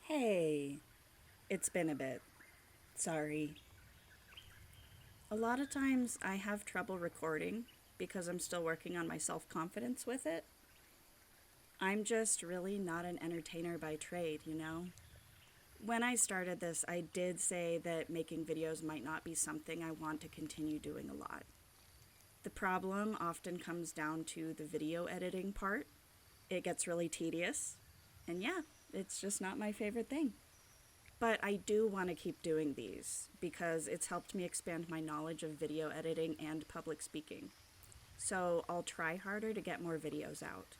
Hey, it's been a bit. Sorry. A lot of times I have trouble recording because I'm still working on my self confidence with it. I'm just really not an entertainer by trade, you know? When I started this, I did say that making videos might not be something I want to continue doing a lot. The problem often comes down to the video editing part. It gets really tedious, and yeah, it's just not my favorite thing. But I do want to keep doing these because it's helped me expand my knowledge of video editing and public speaking. So I'll try harder to get more videos out.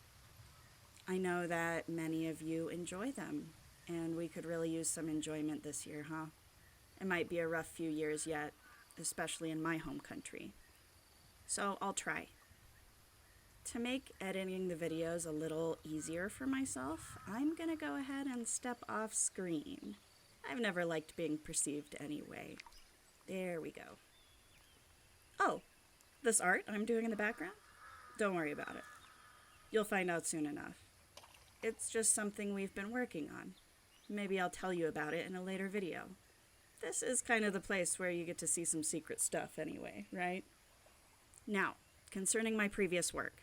I know that many of you enjoy them, and we could really use some enjoyment this year, huh? It might be a rough few years yet, especially in my home country. So I'll try. To make editing the videos a little easier for myself, I'm gonna go ahead and step off screen. I've never liked being perceived anyway. There we go. Oh, this art I'm doing in the background? Don't worry about it. You'll find out soon enough. It's just something we've been working on. Maybe I'll tell you about it in a later video. This is kind of the place where you get to see some secret stuff anyway, right? Now, concerning my previous work,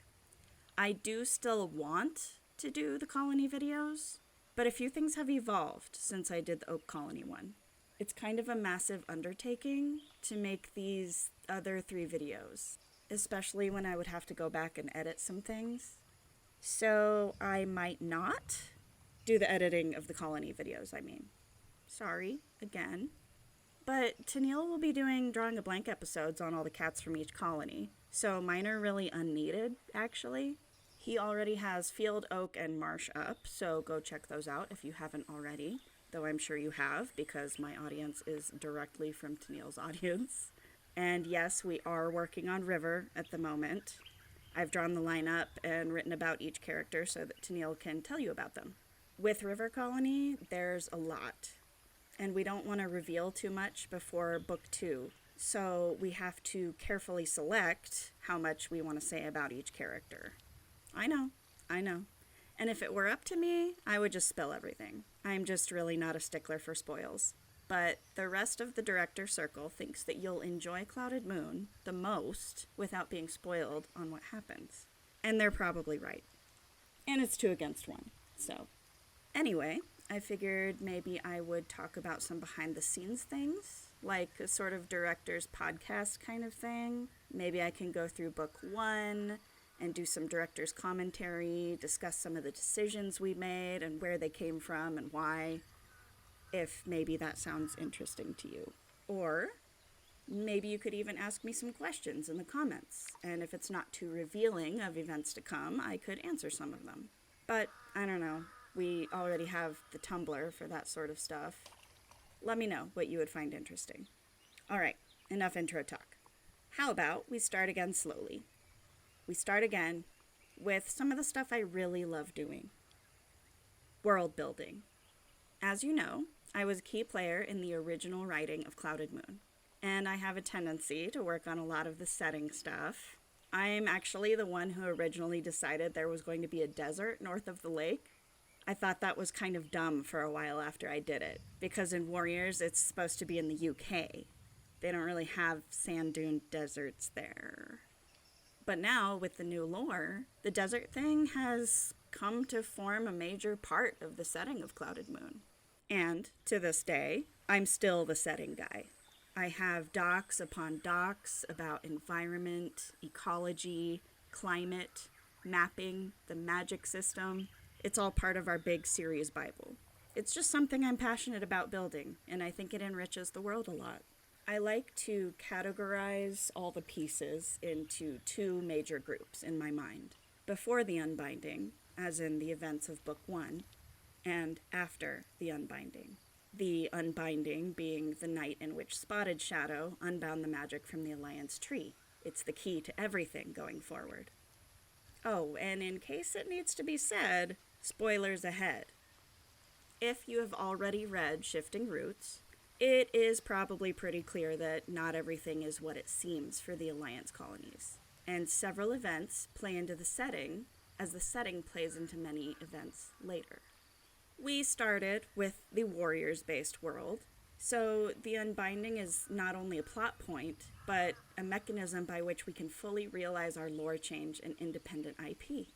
I do still want to do the colony videos, but a few things have evolved since I did the Oak Colony one. It's kind of a massive undertaking to make these other 3 videos, especially when I would have to go back and edit some things. So I might not do the editing of the colony videos, I mean. Sorry, again. But Tennelle will be doing Drawing a Blank episodes on all the cats from each colony, so mine are really unneeded, actually. He already has Field, Oak, and Marsh up, so go check those out if you haven't already, though I'm sure you have, because my audience is directly from Tennelle's audience. And yes, we are working on River at the moment. I've drawn the lineup and written about each character so that Tennelle can tell you about them. With River Colony, there's a lot, and we don't want to reveal too much before Book 2, so we have to carefully select how much we want to say about each character. I know. And if it were up to me, I would just spill everything. I'm just really not a stickler for spoils. But the rest of the director circle thinks that you'll enjoy Clouded Moon the most without being spoiled on what happens. And they're probably right. And it's 2 against 1, so. Anyway, I figured maybe I would talk about some behind the scenes things, like a sort of director's podcast kind of thing. Maybe I can go through book 1 and do some director's commentary, discuss some of the decisions we made and where they came from and why, if maybe that sounds interesting to you. Or maybe you could even ask me some questions in the comments, and if it's not too revealing of events to come, I could answer some of them. But I don't know, we already have the Tumblr for that sort of stuff. Let me know what you would find interesting. Alright, enough intro talk. How about we start again slowly? We start again with some of the stuff I really love doing. World building. As you know, I was a key player in the original writing of Clouded Moon, and I have a tendency to work on a lot of the setting stuff. I'm actually the one who originally decided there was going to be a desert north of the lake. I thought that was kind of dumb for a while after I did it, because in Warriors it's supposed to be in the UK. They don't really have sand dune deserts there. But now, with the new lore, the desert thing has come to form a major part of the setting of Clouded Moon. And, to this day, I'm still the setting guy. I have docs upon docs about environment, ecology, climate, mapping, the magic system. It's all part of our big series Bible. It's just something I'm passionate about building, and I think it enriches the world a lot. I like to categorize all the pieces into 2 major groups in my mind. Before the unbinding, as in the events of Book 1, and after the unbinding. The unbinding being the night in which Spotted Shadow unbound the magic from the Alliance tree. It's the key to everything going forward. Oh, and in case it needs to be said, spoilers ahead. If you have already read Shifting Roots, it is probably pretty clear that not everything is what it seems for the Alliance colonies, and several events play into the setting, as the setting plays into many events later. We started with the warriors-based world, so the unbinding is not only a plot point, but a mechanism by which we can fully realize our lore change and independent IP.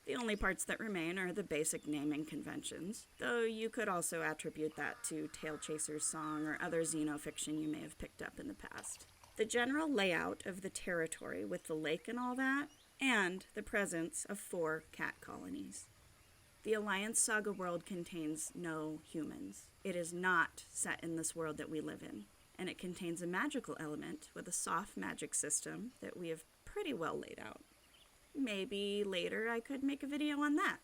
The only parts that remain are the basic naming conventions, though you could also attribute that to Tale Chaser's Song or other xenofiction you may have picked up in the past. The general layout of the territory with the lake and all that, and the presence of 4 cat colonies. The Alliance Saga world contains no humans. It is not set in this world that we live in, and it contains a magical element with a soft magic system that we have pretty well laid out. Maybe later I could make a video on that.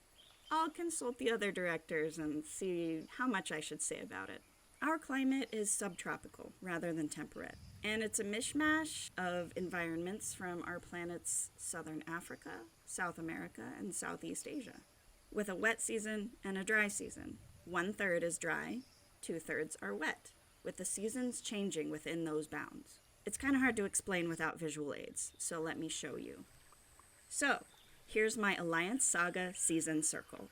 I'll consult the other directors and see how much I should say about it. Our climate is subtropical rather than temperate, and it's a mishmash of environments from our planet's southern Africa, South America, and Southeast Asia, with a wet season and a dry season. 1/3 is dry, 2/3 are wet, with the seasons changing within those bounds. It's kind of hard to explain without visual aids, so let me show you. So, here's my Alliance Saga season circle.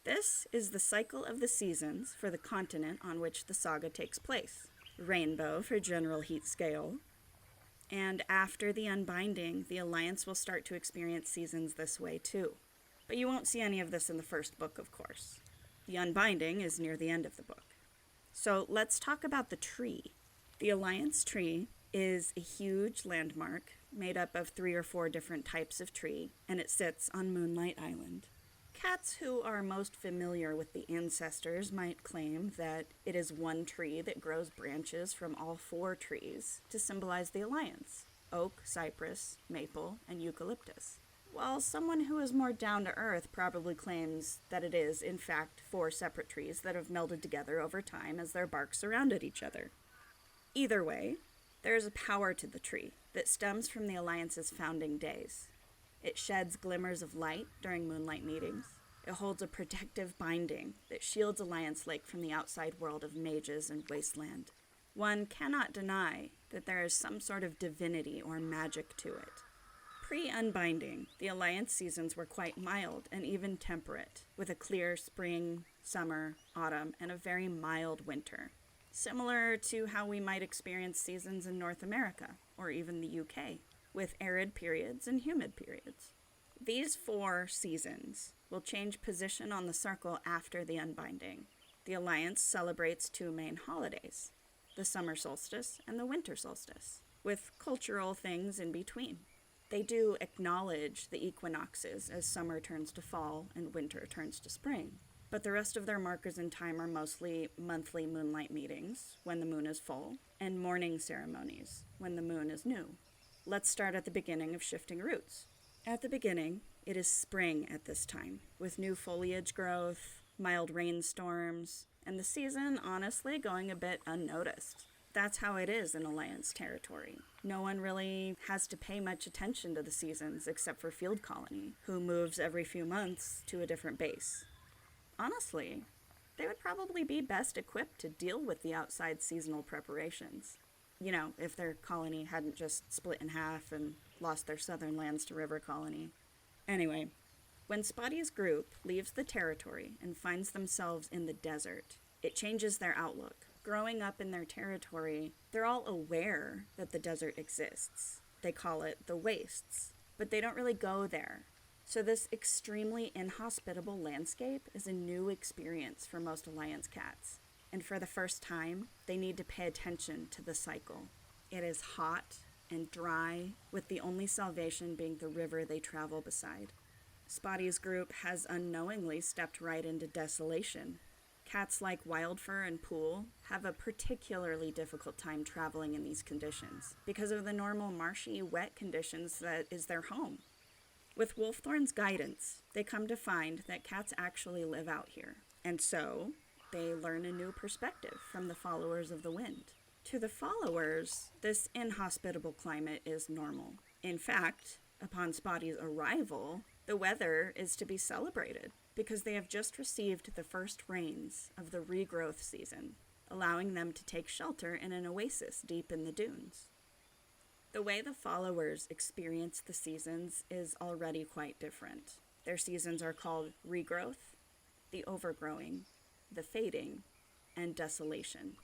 This is the cycle of the seasons for the continent on which the saga takes place. Rainbow for general heat scale. And after the unbinding, the Alliance will start to experience seasons this way too. But you won't see any of this in the first book, of course. The unbinding is near the end of the book. So let's talk about the tree. The Alliance tree is a huge landmark made up of 3 or 4 different types of tree, and it sits on Moonlight Island. Cats who are most familiar with the ancestors might claim that it is one tree that grows branches from all 4 trees to symbolize the Alliance: oak, cypress, maple, and eucalyptus. While someone who is more down to earth probably claims that it is, in fact, 4 separate trees that have melded together over time as their bark surrounded each other. Either way, there is a power to the tree that stems from the Alliance's founding days. It sheds glimmers of light during moonlight meetings. It holds a protective binding that shields Alliance Lake from the outside world of mages and wasteland. One cannot deny that there is some sort of divinity or magic to it. Pre-unbinding, the Alliance seasons were quite mild and even temperate, with a clear spring, summer, autumn, and a very mild winter. Similar to how we might experience seasons in North America, or even the UK, with arid periods and humid periods. These 4 seasons will change position on the circle after the unbinding. The Alliance celebrates 2 main holidays, the summer solstice and the winter solstice, with cultural things in between. They do acknowledge the equinoxes as summer turns to fall and winter turns to spring, but the rest of their markers in time are mostly monthly moonlight meetings, when the moon is full, and morning ceremonies, when the moon is new. Let's start at the beginning of shifting roots. At the beginning, it is spring at this time, with new foliage growth, mild rainstorms, and the season honestly going a bit unnoticed. That's how it is in Alliance territory. No one really has to pay much attention to the seasons except for Field Colony, who moves every few months to a different base. Honestly, they would probably be best equipped to deal with the outside seasonal preparations. You know, if their colony hadn't just split in half and lost their southern lands to River Colony. Anyway, when Spotty's group leaves the territory and finds themselves in the desert, it changes their outlook. Growing up in their territory, they're all aware that the desert exists. They call it the wastes, but they don't really go there. So this extremely inhospitable landscape is a new experience for most Alliance cats. And for the first time, they need to pay attention to the cycle. It is hot and dry, with the only salvation being the river they travel beside. Spotty's group has unknowingly stepped right into desolation. Cats like Wildfur and Pool have a particularly difficult time traveling in these conditions because of the normal marshy, wet conditions that is their home. With Wolfthorn's guidance, they come to find that cats actually live out here, and so they learn a new perspective from the followers of the wind. To the followers, this inhospitable climate is normal. In fact, upon Spotty's arrival, the weather is to be celebrated because they have just received the first rains of the regrowth season, allowing them to take shelter in an oasis deep in the dunes. The way the followers experience the seasons is already quite different. Their seasons are called regrowth, the overgrowing, the fading, and desolation.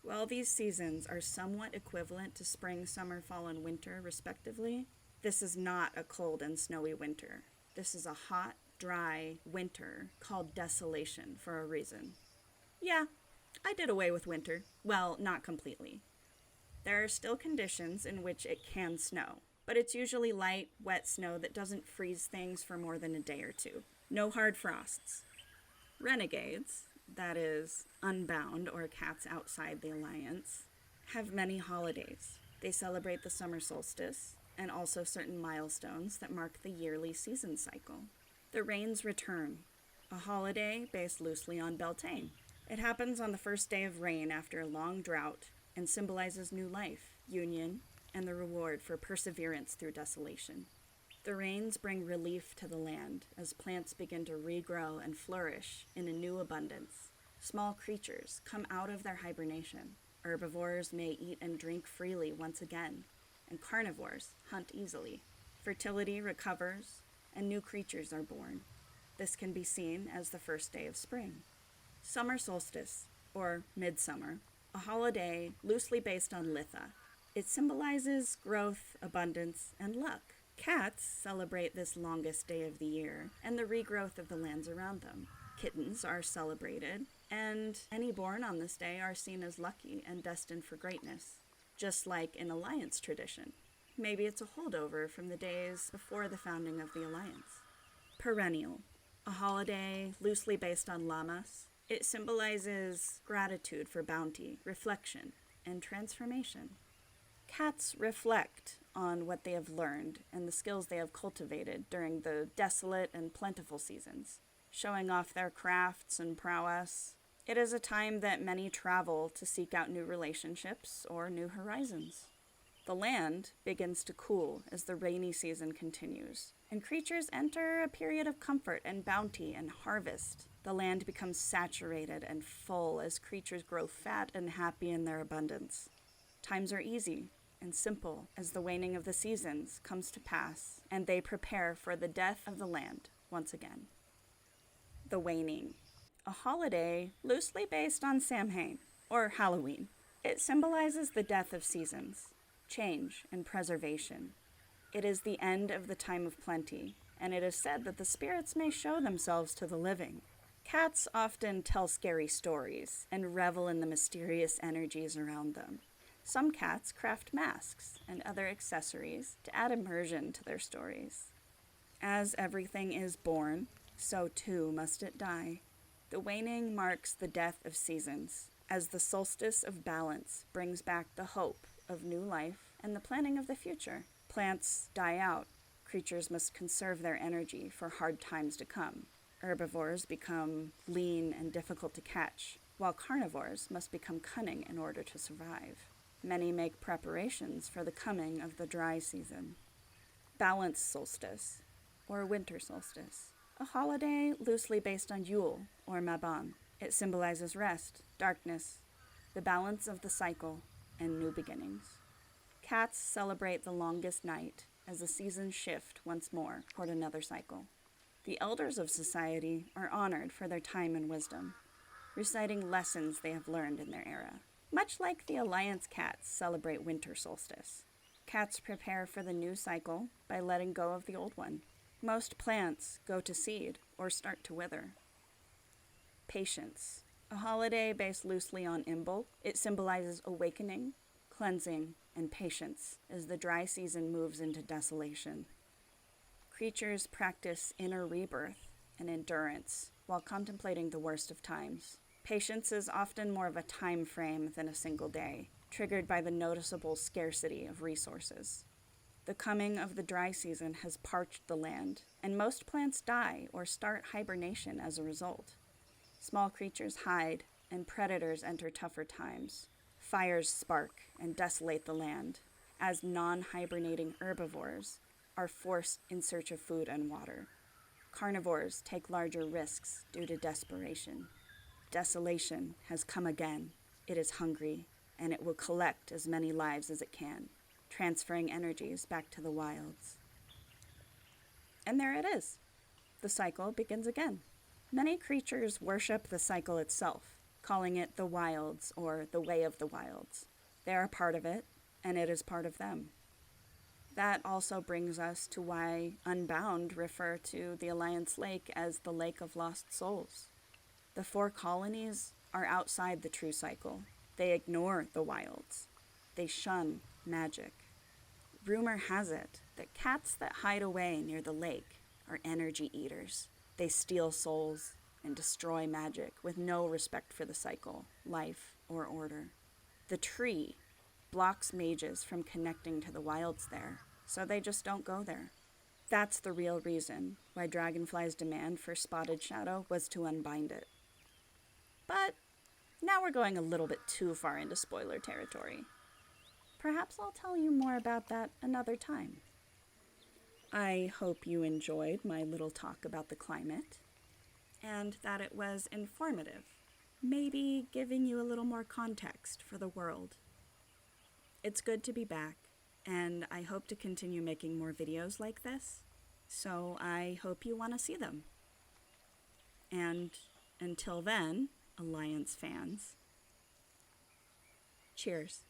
While these seasons are somewhat equivalent to spring, summer, fall, and winter, respectively, this is not a cold and snowy winter. This is a hot, dry winter called desolation for a reason. Yeah, I did away with winter. Well, not completely. There are still conditions in which it can snow, but it's usually light, wet snow that doesn't freeze things for more than a day or two. No hard frosts. Renegades, that is, unbound or cats outside the alliance, have many holidays. They celebrate the summer solstice and also certain milestones that mark the yearly season cycle. The Rains Return, a holiday based loosely on Beltane. It happens on the first day of rain after a long drought and symbolizes new life, union, and the reward for perseverance through desolation. The rains bring relief to the land as plants begin to regrow and flourish in a new abundance. Small creatures come out of their hibernation. Herbivores may eat and drink freely once again, and carnivores hunt easily. Fertility recovers, and new creatures are born. This can be seen as the first day of spring. Summer solstice, or midsummer, a holiday loosely based on Litha. It symbolizes growth, abundance, and luck. Cats celebrate this longest day of the year and the regrowth of the lands around them. Kittens are celebrated, and any born on this day are seen as lucky and destined for greatness, just like in Alliance tradition. Maybe it's a holdover from the days before the founding of the Alliance. Perennial, a holiday loosely based on Lammas. It symbolizes gratitude for bounty, reflection, and transformation. Cats reflect on what they have learned and the skills they have cultivated during the desolate and plentiful seasons, showing off their crafts and prowess. It is a time that many travel to seek out new relationships or new horizons. The land begins to cool as the rainy season continues, and creatures enter a period of comfort and bounty and harvest. The land becomes saturated and full as creatures grow fat and happy in their abundance. Times are easy and simple as the waning of the seasons comes to pass, and they prepare for the death of the land once again. The Waning, a holiday loosely based on Samhain, or Halloween. It symbolizes the death of seasons, change, and preservation. It is the end of the time of plenty, and it is said that the spirits may show themselves to the living. Cats often tell scary stories and revel in the mysterious energies around them. Some cats craft masks and other accessories to add immersion to their stories. As everything is born, so too must it die. The waning marks the death of seasons, as the solstice of balance brings back the hope of new life and the planning of the future. Plants die out. Creatures must conserve their energy for hard times to come. Herbivores become lean and difficult to catch, while carnivores must become cunning in order to survive. Many make preparations for the coming of the dry season. Balance solstice, or winter solstice, a holiday loosely based on Yule, or Mabon. It symbolizes rest, darkness, the balance of the cycle, and new beginnings. Cats celebrate the longest night as the seasons shift once more toward another cycle. The elders of society are honored for their time and wisdom, reciting lessons they have learned in their era. Much like the Alliance cats celebrate winter solstice, cats prepare for the new cycle by letting go of the old one. Most plants go to seed or start to wither. Patience, a holiday based loosely on Imbolc. It symbolizes awakening, cleansing, and patience as the dry season moves into desolation. Creatures practice inner rebirth and endurance while contemplating the worst of times. Patience is often more of a time frame than a single day, triggered by the noticeable scarcity of resources. The coming of the dry season has parched the land, and most plants die or start hibernation as a result. Small creatures hide, and predators enter tougher times. Fires spark and desolate the land, as non-hibernating herbivores are forced in search of food and water. Carnivores take larger risks due to desperation. Desolation has come again. It is hungry, and it will collect as many lives as it can, transferring energies back to the wilds. And there it is. The cycle begins again. Many creatures worship the cycle itself, calling it the wilds or the way of the wilds. They are part of it, and it is part of them. That also brings us to why Unbound refer to the Alliance Lake as the Lake of Lost Souls. The 4 colonies are outside the true cycle. They ignore the wilds. They shun magic. Rumor has it that cats that hide away near the lake are energy eaters. They steal souls and destroy magic with no respect for the cycle, life, or order. The tree blocks mages from connecting to the wilds there, so they just don't go there. That's the real reason why Dragonfly's demand for Spotted Shadow was to unbind it. But now we're going a little bit too far into spoiler territory. Perhaps I'll tell you more about that another time. I hope you enjoyed my little talk about the climate, and that it was informative, maybe giving you a little more context for the world. It's good to be back, and I hope to continue making more videos like this, so I hope you want to see them. And until then, Alliance fans, cheers.